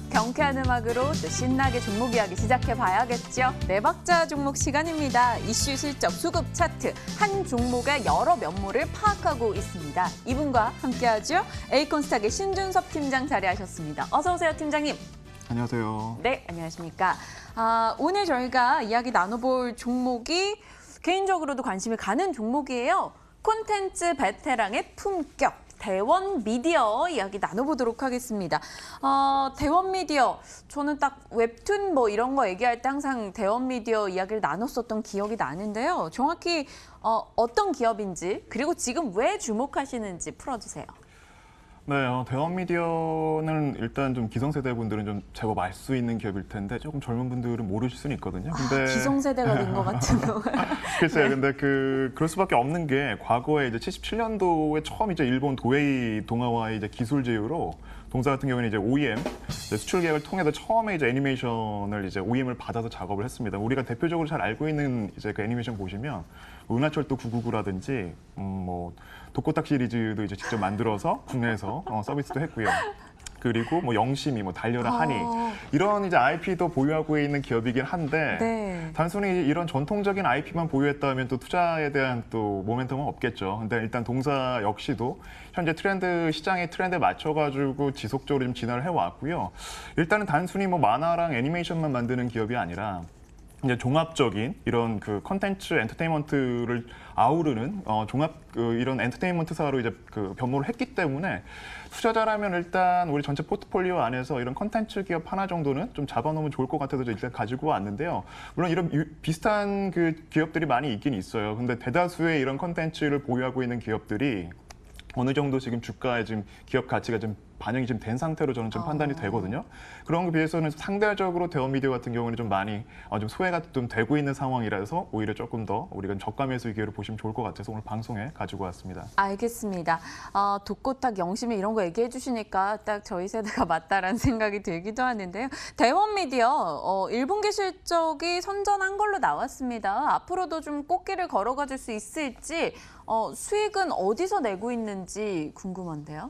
경쾌한 음악으로 또 신나게 종목 이야기 시작해봐야겠죠. 네 박자 종목 시간입니다. 이슈 실적 수급 차트, 한 종목의 여러 면모를 파악하고 있습니다. 이분과 함께하죠. 에이콘스탁의 신준섭 팀장 자리하셨습니다. 어서 오세요, 팀장님. 안녕하세요. 네, 안녕하십니까. 오늘 저희가 이야기 나눠볼 종목이 개인적으로도 관심이 가는 종목이에요. 콘텐츠 베테랑의 품격. 대원 미디어 이야기 나눠보도록 하겠습니다. 대원 미디어, 저는 딱 웹툰 뭐 이런 거 얘기할 때 항상 대원 미디어 이야기를 나눴었던 기억이 나는데요. 정확히 어떤 기업인지 그리고 지금 왜 주목하시는지 풀어주세요. 네, 대원 미디어는 일단 좀 기성세대 분들은 좀 제법 알 수 있는 기업일 텐데 조금 젊은 분들은 모르실 수는 있거든요. 근데 기성세대가 된 것 같은 거. 글쎄요, 네. 근데 그럴 수밖에 없는 게 과거에 이제 77년도에 처음 이제 일본 도에이 동아와의 이제 기술 제휴로 동사 같은 경우에는 이제 OEM 이제 수출 계약을 통해서 처음에 이제 애니메이션을 이제 OEM을 받아서 작업을 했습니다. 우리가 대표적으로 잘 알고 있는 이제 그 애니메이션 보시면 은하철도 999라든지 뭐 독고탁 시리즈도 이제 직접 만들어서 국내에서 서비스도 했고요. 그리고 뭐 영심이, 뭐 달려라 하니 이런 이제 IP도 보유하고 있는 기업이긴 한데 네. 단순히 이런 전통적인 IP만 보유했다면 또 투자에 대한 또 모멘텀은 없겠죠. 근데 일단 동사 역시도 현재 트렌드 시장의 트렌드에 맞춰가지고 지속적으로 좀 진화를 해왔고요. 일단은 단순히 뭐 만화랑 애니메이션만 만드는 기업이 아니라 이제 종합적인 이런 그 컨텐츠 엔터테인먼트를 아우르는 종합 이런 엔터테인먼트사로 이제 그 변모를 했기 때문에 투자자라면 일단 우리 전체 포트폴리오 안에서 이런 컨텐츠 기업 하나 정도는 좀 잡아놓으면 좋을 것 같아서 일단 가지고 왔는데요. 물론 이런 비슷한 그 기업들이 많이 있긴 있어요. 근데 대다수의 이런 컨텐츠를 보유하고 있는 기업들이 어느 정도 지금 주가에 지금 기업 가치가 좀 반영이 지금 된 상태로 저는 좀 판단이 되거든요. 그런 것에 비해서는 상대적으로 대원 미디어 같은 경우는 좀 많이 좀 소외가 좀 되고 있는 상황이라서 오히려 조금 더 우리가 저가 매수 기회를 보시면 좋을 것 같아서 오늘 방송에 가지고 왔습니다. 알겠습니다. 독고탁, 영심이 이런 거 얘기해 주시니까 딱 저희 세대가 맞다라는 생각이 들기도 하는데요. 대원 미디어 1분기 실적이 선전한 걸로 나왔습니다. 앞으로도 좀 꽃길을 걸어가 줄 수 있을지 수익은 어디서 내고 있는지 궁금한데요.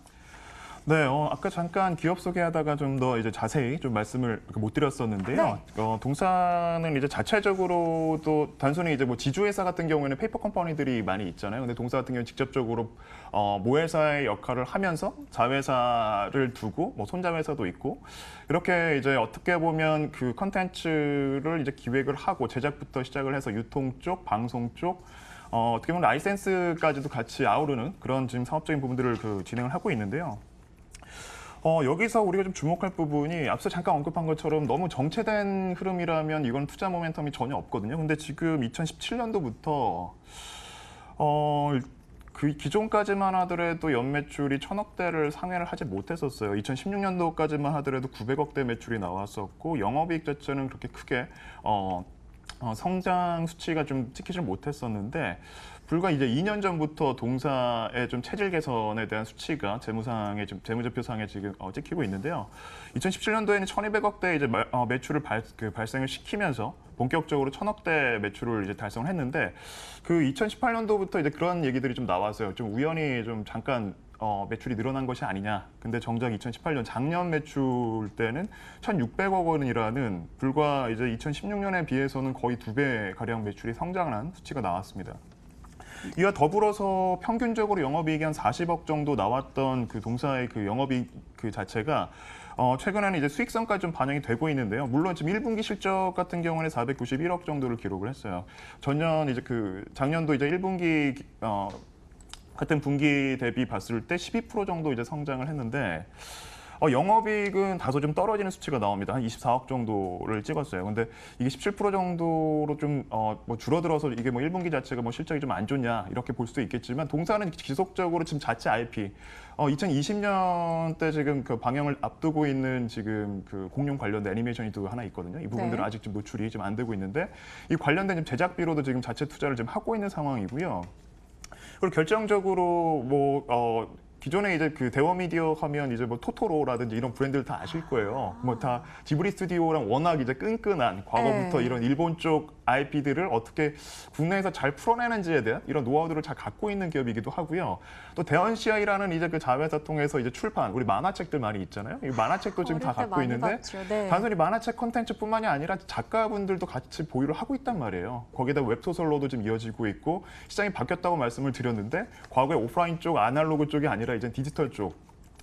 네, 아까 잠깐 기업 소개하다가 좀 더 이제 자세히 좀 말씀을 못 드렸었는데요. 네. 동사는 이제 자체적으로도 단순히 이제 뭐 지주회사 같은 경우에는 페이퍼 컴퍼니들이 많이 있잖아요. 근데 동사 같은 경우는 직접적으로 모회사의 역할을 하면서 자회사를 두고 뭐 손자회사도 있고 이렇게 이제 어떻게 보면 그 컨텐츠를 이제 기획을 하고 제작부터 시작을 해서 유통 쪽, 방송 쪽 어떻게 보면 라이센스까지도 같이 아우르는 그런 지금 사업적인 부분들을 진행을 하고 있는데요. 여기서 우리가 좀 주목할 부분이 앞서 잠깐 언급한 것처럼 너무 정체된 흐름이라면 이건 투자 모멘텀이 전혀 없거든요. 근데 지금 2017년도부터 그 기존까지만 하더라도 연매출이 1,000억대를 상회를 하지 못했었어요. 2016년도까지만 하더라도 900억대 매출이 나왔었고 영업이익 자체는 그렇게 크게 성장 수치가 좀 찍히질 못했었는데 불과 이제 2년 전부터 동사의 좀 체질 개선에 대한 수치가 재무상에 좀 재무제표상에 지금 찍히고 있는데요. 2017년도에는 1,200억대 이제 매출을 발생을 시키면서 본격적으로 1,000억대 매출을 이제 달성을 했는데 그 2018년도부터 이제 그런 얘기들이 좀 나왔어요. 좀 우연히 좀 잠깐 매출이 늘어난 것이 아니냐. 근데 정작 2018년 작년 매출 때는 1,600억 원이라는 불과 이제 2016년에 비해서는 거의 2배 가량 매출이 성장한 수치가 나왔습니다. 이와 더불어서 평균적으로 영업이익이 한 40억 정도 나왔던 그 동사의 그 영업이익 그 자체가 최근에는 이제 수익성까지 좀 반영이 되고 있는데요. 물론 지금 1분기 실적 같은 경우는 491억 정도를 기록을 했어요. 전년 이제 그 작년도 이제 1분기 같은 분기 대비 봤을 때 12% 정도 이제 성장을 했는데 영업이익은 다소 좀 떨어지는 수치가 나옵니다. 한 24억 정도를 찍었어요. 근데 이게 17% 정도로 좀 뭐 줄어들어서 이게 뭐 1분기 자체가 뭐 실적이 좀 안 좋냐 이렇게 볼 수도 있겠지만 동사는 지속적으로 지금 자체 IP 2020년 때 지금 그 방영을 앞두고 있는 지금 그 공룡 관련된 애니메이션이 또 하나 있거든요. 이 부분들은 네. 아직 좀 노출이 좀 안 되고 있는데 이 관련된 지금 제작비로도 지금 자체 투자를 좀 하고 있는 상황이고요. 그리고 결정적으로 뭐 기존에 이제 그 대원미디어 하면 이제 뭐 토토로라든지 이런 브랜드를 다 아실 거예요. 뭐 다 지브리 스튜디오랑 워낙 이제 끈끈한 과거부터 네. 이런 일본 쪽 IP들을 어떻게 국내에서 잘 풀어내는지에 대한 이런 노하우들을 잘 갖고 있는 기업이기도 하고요. 또 대원 CI라는 이제 그 자회사 통해서 이제 출판 우리 만화책들 많이 있잖아요. 이 만화책도 지금 다 어릴 때 갖고 많이 있는데 봤죠. 네. 단순히 만화책 콘텐츠뿐만이 아니라 작가분들도 같이 보유를 하고 있단 말이에요. 거기다 웹소설로도 지금 이어지고 있고 시장이 바뀌었다고 말씀을 드렸는데 과거에 오프라인 쪽, 아날로그 쪽이 아니라 이제 디지털 쪽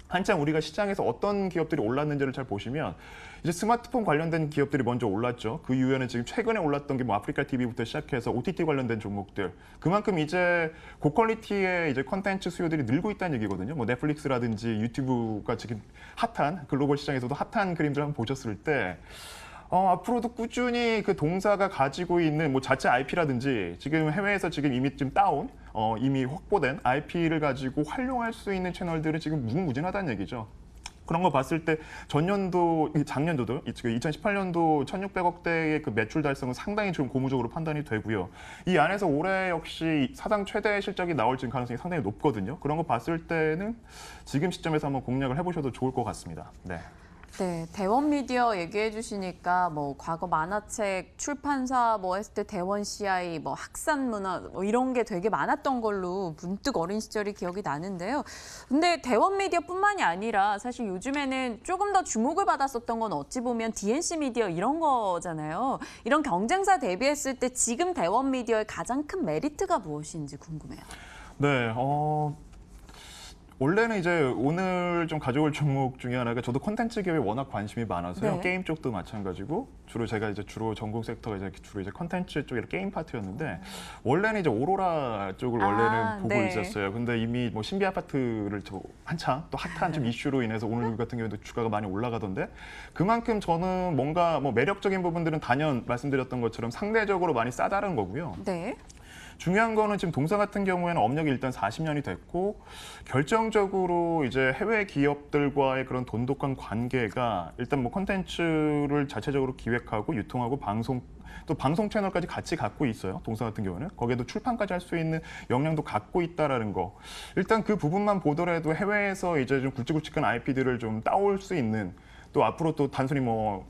한창 우리가 시장에서 어떤 기업들이 올랐는지를 잘 보시면 이제 스마트폰 관련된 기업들이 먼저 올랐죠. 그 이후에는 지금 최근에 올랐던 게 뭐 아프리카 TV부터 시작해서 OTT 관련된 종목들. 그만큼 이제 고퀄리티의 이제 컨텐츠 수요들이 늘고 있다는 얘기거든요. 뭐 넷플릭스라든지 유튜브가 지금 핫한 글로벌 시장에서도 핫한 그림들 한번 보셨을 때 앞으로도 꾸준히 그 동사가 가지고 있는 뭐 자체 IP라든지 지금 해외에서 지금 이미 좀 따온 이미 확보된 IP를 가지고 활용할 수 있는 채널들은 지금 무궁무진하다는 얘기죠. 그런 거 봤을 때 전년도, 작년도도 2018년도 1,600억대의 그 매출 달성은 상당히 좀 고무적으로 판단이 되고요. 이 안에서 올해 역시 사상 최대 실적이 나올 지금 가능성이 상당히 높거든요. 그런 거 봤을 때는 지금 시점에서 한번 공략을 해보셔도 좋을 것 같습니다. 네. 네, 대원미디어 얘기해 주시니까 뭐 과거 만화책 출판사 뭐 했을 때 대원 CI 뭐 학산문화 뭐 이런 게 되게 많았던 걸로 문득 어린 시절이 기억이 나는데요. 근데 대원미디어뿐만이 아니라 사실 요즘에는 조금 더 주목을 받았었던 건 어찌 보면 DNC 미디어 이런 거잖아요. 이런 경쟁사 대비했을 때 지금 대원미디어의 가장 큰 메리트가 무엇인지 궁금해요. 네, 원래는 이제 오늘 좀 가져올 종목 중에 하나가 저도 콘텐츠 기업에 워낙 관심이 많아서요. 네. 게임 쪽도 마찬가지고 제가 주로 전공 섹터가 주로 콘텐츠 쪽이라 게임 파트였는데 원래는 이제 오로라 쪽을 원래는 보고 네. 있었어요. 근데 이미 뭐 신비 아파트를 한창 또 핫한 좀 이슈로 인해서 오늘 같은 경우에도 주가가 많이 올라가던데 그만큼 저는 뭔가 뭐 매력적인 부분들은 단연 말씀드렸던 것처럼 상대적으로 많이 싸다른 거고요. 네. 중요한 거는 지금 동사 같은 경우에는 업력이 일단 40년이 됐고 결정적으로 이제 해외 기업들과의 그런 돈독한 관계가 일단 뭐 콘텐츠를 자체적으로 기획하고 유통하고 또 방송 채널까지 같이 갖고 있어요. 동사 같은 경우는 거기에도 출판까지 할 수 있는 역량도 갖고 있다라는 거. 일단 그 부분만 보더라도 해외에서 이제 좀 굵직굵직한 IP들을 좀 따올 수 있는 또 앞으로 또 단순히 뭐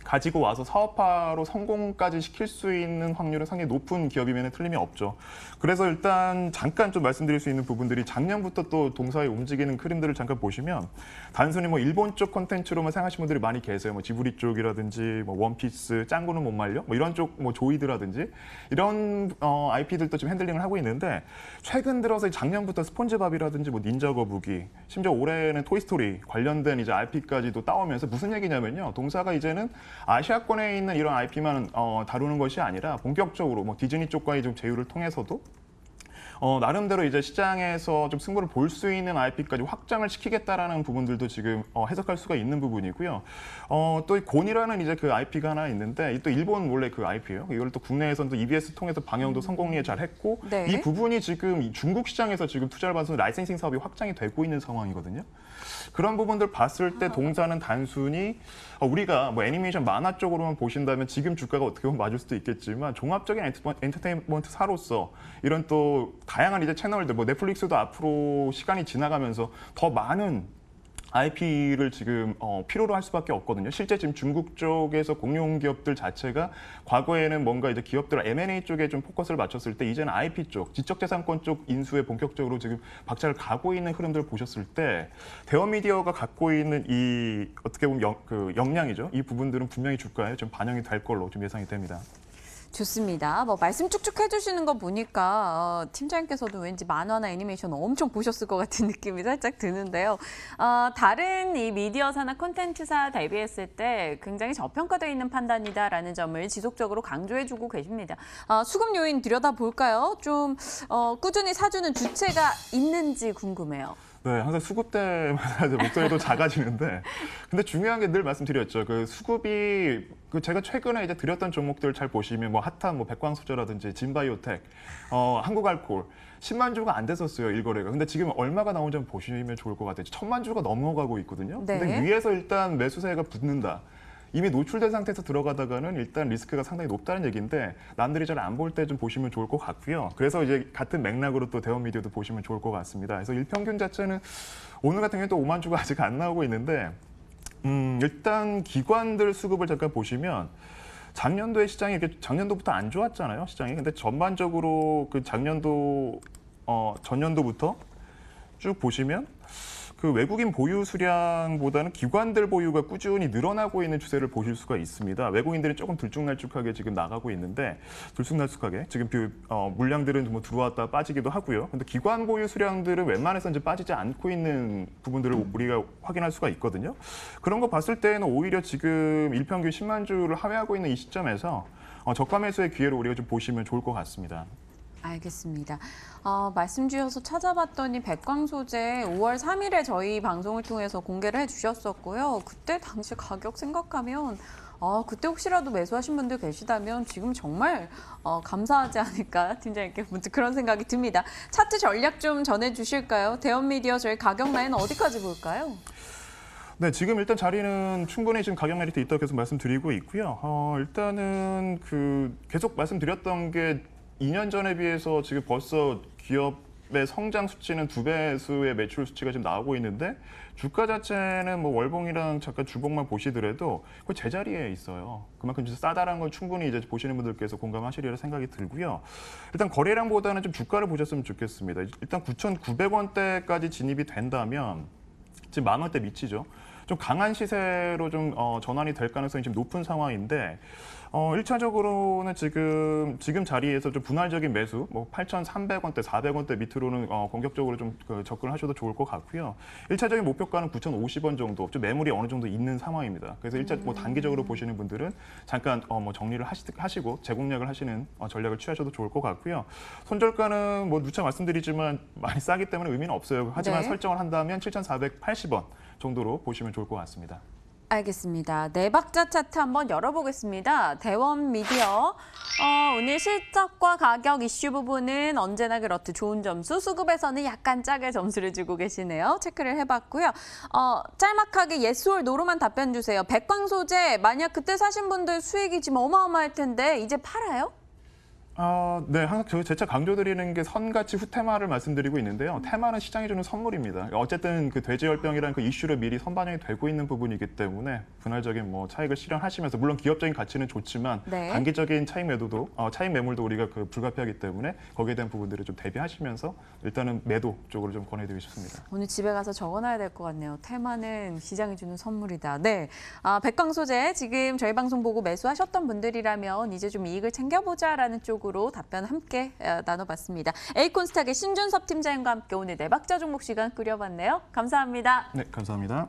가지고 와서 사업화로 성공까지 시킬 수 있는 확률은 상당히 높은 기업이면 틀림이 없죠. 그래서 일단 잠깐 좀 말씀드릴 수 있는 부분들이 작년부터 또 동사에 움직이는 흐름들을 잠깐 보시면 단순히 뭐 일본 쪽 콘텐츠로만 생각하시는 분들이 많이 계세요. 뭐 지브리 쪽이라든지 뭐 원피스, 짱구는 못 말려 뭐 이런 쪽 뭐 조이드라든지 이런 IP들도 지금 핸들링을 하고 있는데 최근 들어서 작년부터 스폰지밥이라든지 뭐 닌자 거북이 심지어 올해는 토이스토리 관련된 이제 IP까지도 따오면서 무슨 얘기냐면요. 동사가 이제는 아시아권에 있는 이런 IP만 다루는 것이 아니라 본격적으로 뭐 디즈니 쪽과의 좀 제휴를 통해서도 나름대로 이제 시장에서 좀 승부를 볼 수 있는 IP까지 확장을 시키겠다라는 부분들도 지금 해석할 수가 있는 부분이고요. 또 이 곤이라는 이제 그 IP가 하나 있는데 또 일본 원래 그 IP예요. 이걸 또 국내에서는 또 EBS 통해서 방영도 성공리에 잘 했고 네. 이 부분이 지금 이 중국 시장에서 지금 투자를 받아서 라이센싱 사업이 확장이 되고 있는 상황이거든요. 그런 부분들 봤을 때 동사는 단순히 우리가 뭐 애니메이션 만화 쪽으로만 보신다면 지금 주가가 어떻게 보면 맞을 수도 있겠지만 종합적인 엔터테인먼트사로서 이런 또 다양한 이제 채널들 뭐 넷플릭스도 앞으로 시간이 지나가면서 더 많은 IP를 지금 필요로 할 수밖에 없거든요. 실제 지금 중국 쪽에서 공용 기업들 자체가 과거에는 뭔가 이제 기업들 M&A 쪽에 좀 포커스를 맞췄을 때 이제는 IP 쪽, 지적재산권 쪽 인수에 본격적으로 지금 박차를 가고 있는 흐름들을 보셨을 때 대원미디어가 갖고 있는 이 어떻게 보면 그 역량이죠. 이 부분들은 분명히 주가에 좀 반영이 될 걸로 좀 예상이 됩니다. 좋습니다. 뭐 말씀 쭉쭉 해주시는 거 보니까 팀장님께서도 왠지 만화나 애니메이션 엄청 보셨을 것 같은 느낌이 살짝 드는데요. 다른 이 미디어사나 콘텐츠사 대비했을 때 굉장히 저평가되어 있는 판단이다라는 점을 지속적으로 강조해주고 계십니다. 수급 요인 들여다볼까요? 좀 꾸준히 사주는 주체가 있는지 궁금해요. 네, 항상 수급 때마다 목소리도 작아지는데, 근데 중요한 게 늘 말씀드렸죠. 그 수급이 제가 최근에 이제 드렸던 종목들 잘 보시면 뭐 핫한 뭐 백광수저라든지 진바이오텍, 한국알코올 10만 주가 안 됐었어요, 일거래가. 근데 지금 얼마가 나오는지 한번 보시면 좋을 것 같아요. 1,000만 주가 넘어가고 있거든요. 네. 근데 위에서 일단 매수세가 붙는다. 이미 노출된 상태에서 들어가다가는 일단 리스크가 상당히 높다는 얘기인데 남들이 잘 안 볼 때 좀 보시면 좋을 것 같고요. 그래서 이제 같은 맥락으로 또 대원 미디어도 보시면 좋을 것 같습니다. 그래서 일평균 자체는 오늘 같은 경우에 또 5만 주가 아직 안 나오고 있는데 일단 기관들 수급을 잠깐 보시면 작년도에 시장이 이렇게 작년도부터 안 좋았잖아요, 시장이. 근데 전반적으로 그 작년도 전년도부터 쭉 보시면 그 외국인 보유 수량보다는 기관들 보유가 꾸준히 늘어나고 있는 추세를 보실 수가 있습니다. 외국인들이 조금 들쭉날쭉하게 지금 나가고 있는데 들쑥날쑥하게 지금 물량들은 뭐 들어왔다 빠지기도 하고요. 근데 기관 보유 수량들은 웬만해서 이제 빠지지 않고 있는 부분들을 우리가 확인할 수가 있거든요. 그런 거 봤을 때는 오히려 지금 일평균 10만 주를 하회하고 있는 이 시점에서 저가 매수의 기회로 우리가 좀 보시면 좋을 것 같습니다. 알겠습니다. 말씀 주셔서 찾아봤더니 백광소재 5월 3일에 저희 방송을 통해서 공개를 해주셨었고요. 그때 당시 가격 생각하면 그때 혹시라도 매수하신 분들 계시다면 지금 정말 감사하지 않을까 팀장님께 문득 그런 생각이 듭니다. 차트 전략 좀 전해주실까요? 대원미디어 저희 가격 라인 어디까지 볼까요? 네, 지금 일단 자리는 충분히 지금 가격 메리트 있다고 계속 말씀드리고 있고요. 일단은 계속 말씀드렸던 게 2년 전에 비해서 지금 벌써 기업의 성장 수치는 2배수의 매출 수치가 지금 나오고 있는데 주가 자체는 뭐 월봉이랑 잠깐 주봉만 보시더라도 거의 제자리에 있어요. 그만큼 진짜 싸다라는 걸 충분히 이제 보시는 분들께서 공감하시리라 생각이 들고요. 일단 거래량보다는 좀 주가를 보셨으면 좋겠습니다. 일단 9,900원대까지 진입이 된다면 지금 10,000원대 미치죠. 좀 강한 시세로 좀 전환이 될 가능성이 지금 높은 상황인데 1차적으로는 지금 자리에서 좀 분할적인 매수, 뭐 8,300원대, 400원대 밑으로는 공격적으로 좀 접근을 하셔도 좋을 것 같고요. 1차적인 목표가는 9,050원 정도, 좀 매물이 어느 정도 있는 상황입니다. 그래서 뭐 단기적으로 보시는 분들은 잠깐 뭐 정리를 하시고 재공략을 하시는 전략을 취하셔도 좋을 것 같고요. 손절가는 뭐 누차 말씀드리지만 많이 싸기 때문에 의미는 없어요. 하지만 네. 설정을 한다면 7,480원 정도로 보시면 좋을 것 같습니다. 알겠습니다. 네 박자 차트 한번 열어보겠습니다. 대원 미디어. 오늘 실적과 가격 이슈 부분은 언제나 그렇듯 좋은 점수, 수급에서는 약간 짜게 점수를 주고 계시네요. 체크를 해봤고요. 짤막하게 yes or no로만 답변 주세요. 백광소재 만약 그때 사신 분들 수익이 지금 어마어마할 텐데 이제 팔아요? 네, 항상 저희 재차 강조드리는 게 선같이 후테마를 말씀드리고 있는데요. 테마는 시장이 주는 선물입니다. 어쨌든 그 돼지열병이라는 그 이슈로 미리 선반영이 되고 있는 부분이기 때문에 분할적인 뭐 차익을 실현하시면서 물론 기업적인 가치는 좋지만 네. 단기적인 차익 매물도 우리가 불가피하기 때문에 거기에 대한 부분들을 좀 대비하시면서 일단은 매도 쪽으로 좀 권해드리고 싶습니다. 오늘 집에 가서 적어놔야 될 것 같네요. 테마는 시장이 주는 선물이다. 네, 백광소재 지금 저희 방송 보고 매수하셨던 분들이라면 이제 좀 이익을 챙겨보자라는 쪽으로 답변 함께 나눠봤습니다. 에이콘스탁의 신준섭 팀장님과 함께 오늘 네 박자 종목 시간 꾸려봤네요. 감사합니다. 네, 감사합니다.